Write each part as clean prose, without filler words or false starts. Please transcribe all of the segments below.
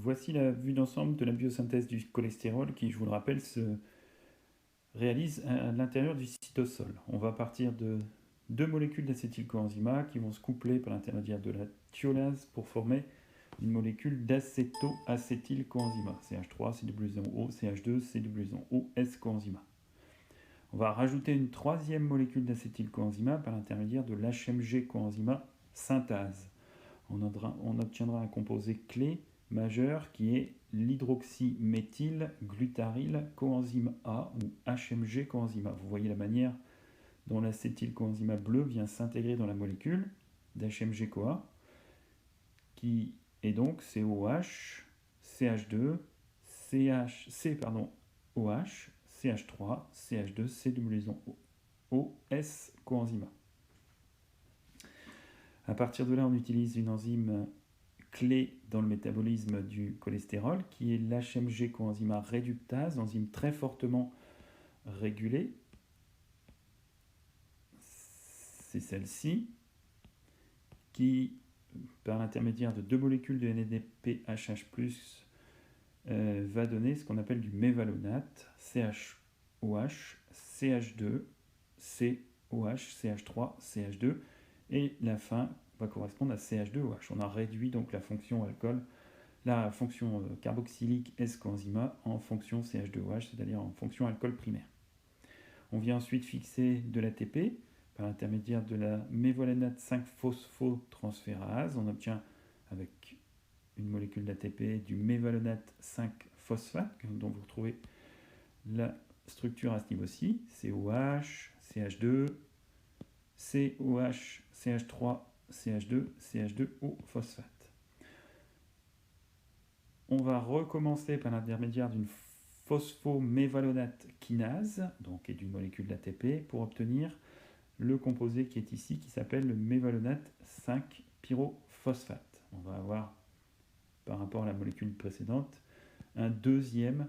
Voici la vue d'ensemble de la biosynthèse du cholestérol qui, je vous le rappelle, se réalise à l'intérieur du cytosol. On va partir de deux molécules d'acétylcoenzyme qui vont se coupler par l'intermédiaire de la thiolase pour former une molécule d'acétoacétylcoenzyme, CH3, CW10O, CH2, CW10O, S-coenzyme. On va rajouter une troisième molécule d'acétylcoenzyme par l'intermédiaire de l'HMG coenzyme synthase. On obtiendra un composé clé majeur qui est l'hydroxyméthylglutaryl coenzyme A ou HMG coenzyme. Vous voyez la manière dont l'acétylcoenzyme bleu vient s'intégrer dans la molécule d'HMG CoA qui est donc COH, CH2, OH, CH3, CH2, CW10O, S coenzyme. À partir de là, on utilise une enzyme clé dans le métabolisme du cholestérol, qui est l'HMG coenzyme réductase, enzyme très fortement régulée. C'est celle-ci qui, par l'intermédiaire de deux molécules de NADPHH+, va donner ce qu'on appelle du mévalonate, CHOH, CH2, COH, CH3, CH2, et la fin va correspondre à CH2OH. On a réduit donc la fonction alcool, la fonction carboxylique S-coenzyme en fonction CH2OH, c'est-à-dire en fonction alcool primaire. On vient ensuite fixer de l'ATP par l'intermédiaire de la mévalonate 5-phosphotransférase. On obtient avec une molécule d'ATP du mévalonate 5-phosphate, dont vous retrouvez la structure à ce niveau-ci, COH, CH2, COH, CH3, CH2, CH2O phosphate. On va recommencer par l'intermédiaire d'une phosphomévalonate kinase, donc et d'une molécule d'ATP, pour obtenir le composé qui est ici, qui s'appelle le mévalonate 5-pyrophosphate. On va avoir, par rapport à la molécule précédente, un deuxième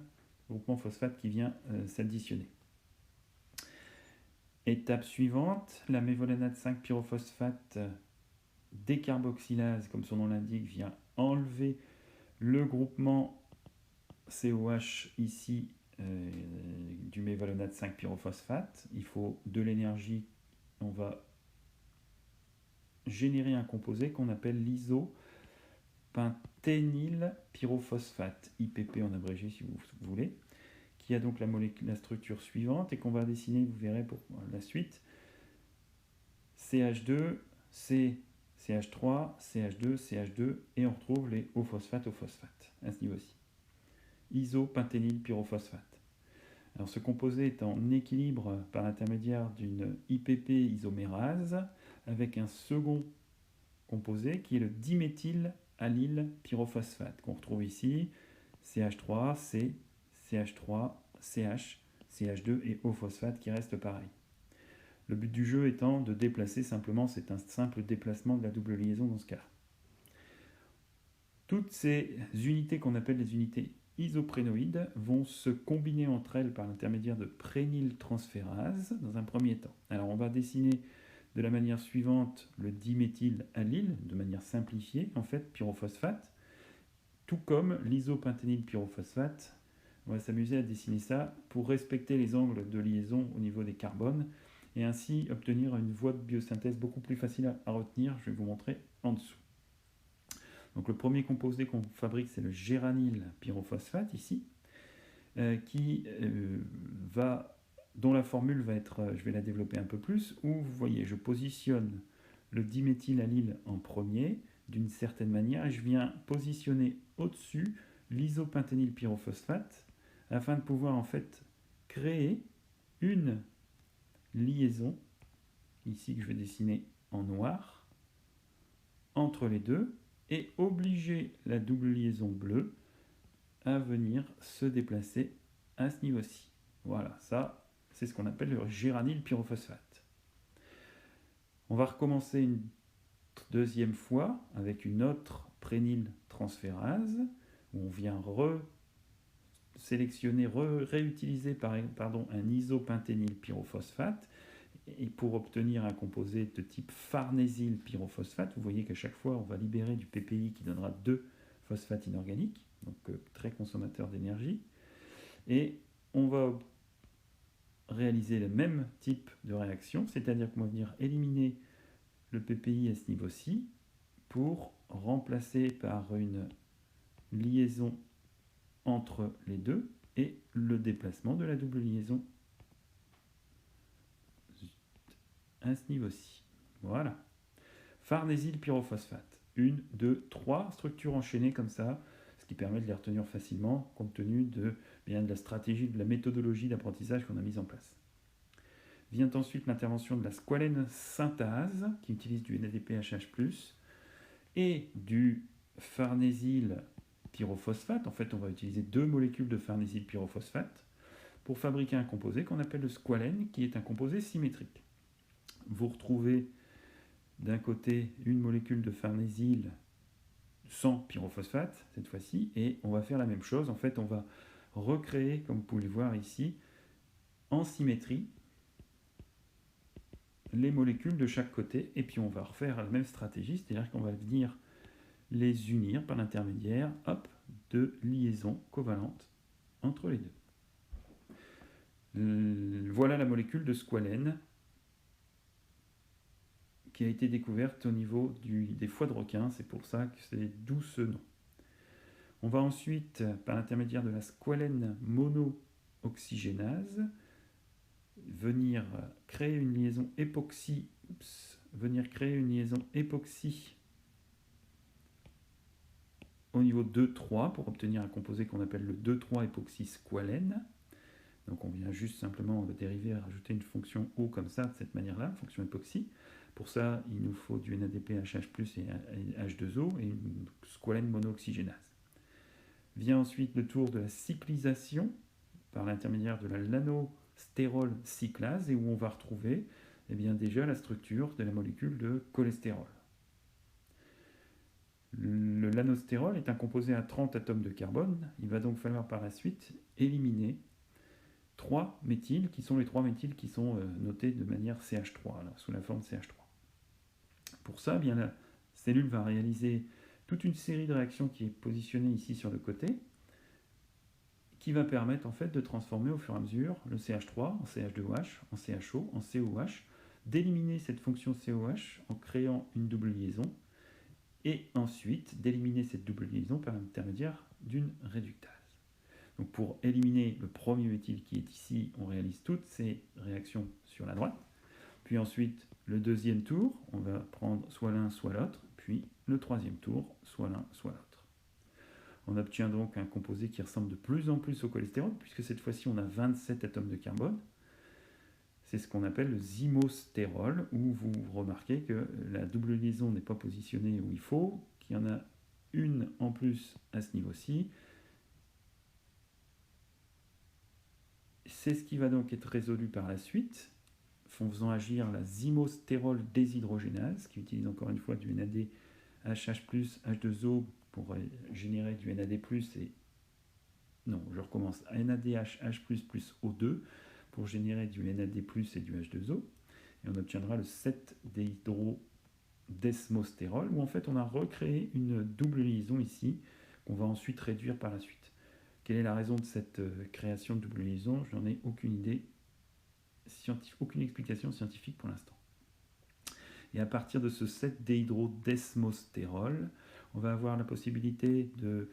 groupement phosphate qui vient s'additionner. Étape suivante, la mévalonate 5-pyrophosphate décarboxylase, comme son nom l'indique, vient enlever le groupement COH ici du mévalonate 5-pyrophosphate. Il faut de l'énergie. On va générer un composé qu'on appelle l'isopenténylpyrophosphate, IPP en abrégé si vous voulez, qui a donc la structure suivante et qu'on va dessiner, vous verrez pour la suite. CH2, CH3, CH2, CH2, et on retrouve les O-phosphate à ce niveau-ci. Isopenténylpyrophosphate. Alors ce composé est en équilibre par l'intermédiaire d'une IPP isomérase avec un second composé qui est le diméthylallylpyrophosphate qu'on retrouve ici, CH3, C, CH3, CH, CH2 et O-phosphate qui restent pareils. Le but du jeu étant de déplacer simplement, c'est un simple déplacement de la double liaison dans ce cas. Toutes ces unités qu'on appelle les unités isoprénoïdes vont se combiner entre elles par l'intermédiaire de prényltransférase dans un premier temps. Alors on va dessiner de la manière suivante le diméthylallyle, de manière simplifiée, en fait, pyrophosphate, tout comme l'isopenténylpyrophosphate. On va s'amuser à dessiner ça pour respecter les angles de liaison au niveau des carbones et ainsi obtenir une voie de biosynthèse beaucoup plus facile à retenir. Je vais vous montrer en dessous. Donc le premier composé qu'on fabrique, c'est le géranylpyrophosphate ici, dont la formule va être, je vais la développer un peu plus, où vous voyez, je positionne le diméthylallyle en premier, d'une certaine manière, et je viens positionner au-dessus l'isopenténylpyrophosphate, afin de pouvoir en fait créer une liaison, ici que je vais dessiner en noir, entre les deux, et obliger la double liaison bleue à venir se déplacer à ce niveau-ci. Voilà, ça, c'est ce qu'on appelle le géranylpyrophosphate. On va recommencer une deuxième fois avec une autre prényltransférase, où on vient réutiliser un isopenténylpyrophosphate, et pour obtenir un composé de type farnésylpyrophosphate, vous voyez qu'à chaque fois, on va libérer du PPI qui donnera 2 phosphates inorganiques. donc très consommateur d'énergie. Et on va réaliser le même type de réaction, c'est-à-dire qu'on va venir éliminer le PPI à ce niveau-ci pour remplacer par une liaison entre les deux et le déplacement de la double liaison à ce niveau-ci. Voilà. Farnésyl pyrophosphate. 1, 2, 3 structures enchaînées comme ça, ce qui permet de les retenir facilement compte tenu de la stratégie, de la méthodologie d'apprentissage qu'on a mise en place. Vient ensuite l'intervention de la squalène synthase qui utilise du NADPH+, et du farnésyl pyrophosphate. En fait, on va utiliser 2 molécules de farnésyl pyrophosphate pour fabriquer un composé qu'on appelle le squalène, qui est un composé symétrique. Vous retrouvez d'un côté une molécule de farnésyl sans pyrophosphate, cette fois-ci, et on va faire la même chose. En fait, on va recréer, comme vous pouvez le voir ici, en symétrie, les molécules de chaque côté, et puis on va refaire la même stratégie, c'est-à-dire qu'on va venir les unir par l'intermédiaire de liaisons covalentes entre les deux. Voilà la molécule de squalène qui a été découverte au niveau des foies de requin, c'est pour ça que c'est d'où ce nom. On va ensuite, par l'intermédiaire de la squalène monooxygénase, venir créer une liaison époxy, au niveau 2,3 pour obtenir un composé qu'on appelle le 2,3 époxysqualène. Donc on vient juste simplement dériver, rajouter une fonction O comme ça, de cette manière-là, fonction époxy. Pour ça, il nous faut du NADPH+, et H2O, et une squalène monooxygénase. Vient ensuite le tour de la cyclisation, par l'intermédiaire de la lanostérol cyclase, et où on va retrouver déjà la structure de la molécule de cholestérol. Le lanostérol est un composé à 30 atomes de carbone. Il va donc falloir par la suite éliminer 3 méthyles, qui sont les 3 méthyles qui sont notés de manière CH3, là, sous la forme CH3. Pour ça, la cellule va réaliser toute une série de réactions qui est positionnée ici sur le côté, qui va permettre en fait de transformer au fur et à mesure le CH3 en CH2OH, en CHO, en COH, d'éliminer cette fonction COH en créant une double liaison, et ensuite d'éliminer cette double liaison par l'intermédiaire d'une réductase. Donc pour éliminer le premier méthyle qui est ici, on réalise toutes ces réactions sur la droite. Puis ensuite, le deuxième tour, on va prendre soit l'un, soit l'autre. Puis le troisième tour, soit l'un, soit l'autre. On obtient donc un composé qui ressemble de plus en plus au cholestérol, puisque cette fois-ci, on a 27 atomes de carbone. C'est ce qu'on appelle le zymostérol, où vous remarquez que la double liaison n'est pas positionnée où il faut, qu'il y en a une en plus à ce niveau-ci. C'est ce qui va donc être résolu par la suite, en faisant agir la zymostérol déshydrogénase, qui utilise encore une fois du NADHH+, H2O pour générer du NAD+, et... Non, je recommence. NADHH+, plus O2 pour générer du NAD+, et du H2O. Et on obtiendra le 7-déhydrodesmostérol, où en fait on a recréé une double liaison ici, qu'on va ensuite réduire par la suite. Quelle est la raison de cette création de double liaison? Je n'en ai aucune idée, aucune explication scientifique pour l'instant. Et à partir de ce 7-déhydrodesmostérol, on va avoir la possibilité de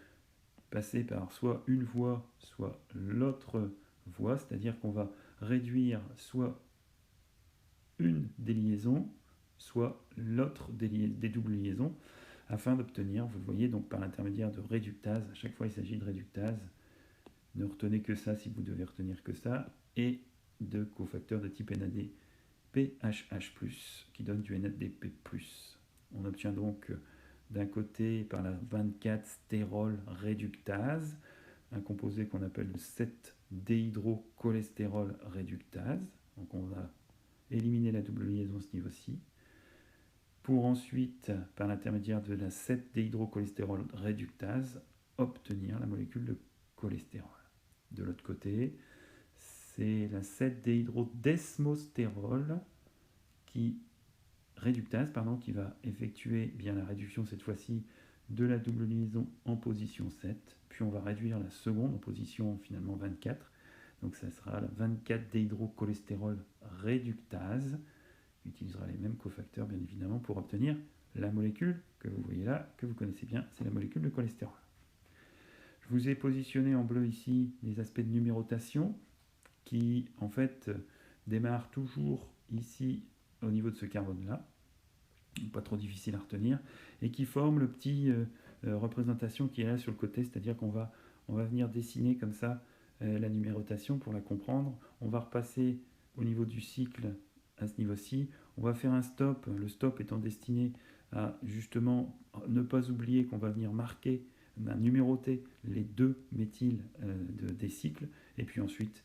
passer par soit une voie, soit l'autre voie, c'est-à-dire qu'on va réduire soit une des liaisons, soit l'autre des doubles liaisons, afin d'obtenir, vous le voyez, donc par l'intermédiaire de réductase, à chaque fois il s'agit de réductase, ne retenez que ça si vous devez retenir que ça, et de cofacteurs de type NADPHH+, qui donne du NADP+. On obtient donc d'un côté par la 24-stérol réductase, un composé qu'on appelle le 7-déhydrocholestérol réductase. Donc on va éliminer la double liaison à ce niveau-ci, pour ensuite, par l'intermédiaire de la 7-déhydrocholestérol réductase, obtenir la molécule de cholestérol. De l'autre côté, c'est la 7-déhydrodesmostérol réductase qui va effectuer la réduction cette fois-ci de la double liaison en position 7, puis on va réduire la seconde en position finalement 24. Donc ça sera la 24-déhydrocholestérol réductase, qui utilisera les mêmes cofacteurs bien évidemment pour obtenir la molécule que vous voyez là, que vous connaissez bien, c'est la molécule de cholestérol. Je vous ai positionné en bleu ici les aspects de numérotation qui en fait démarrent toujours ici au niveau de ce carbone-là, pas trop difficile à retenir, et qui forment le petit représentation qui est là sur le côté, c'est-à-dire qu'on va venir dessiner comme ça la numérotation pour la comprendre. On va repasser au niveau du cycle à ce niveau-ci. On va faire un stop, le stop étant destiné à justement ne pas oublier qu'on va venir marquer, numéroter les deux méthyles des cycles, et puis ensuite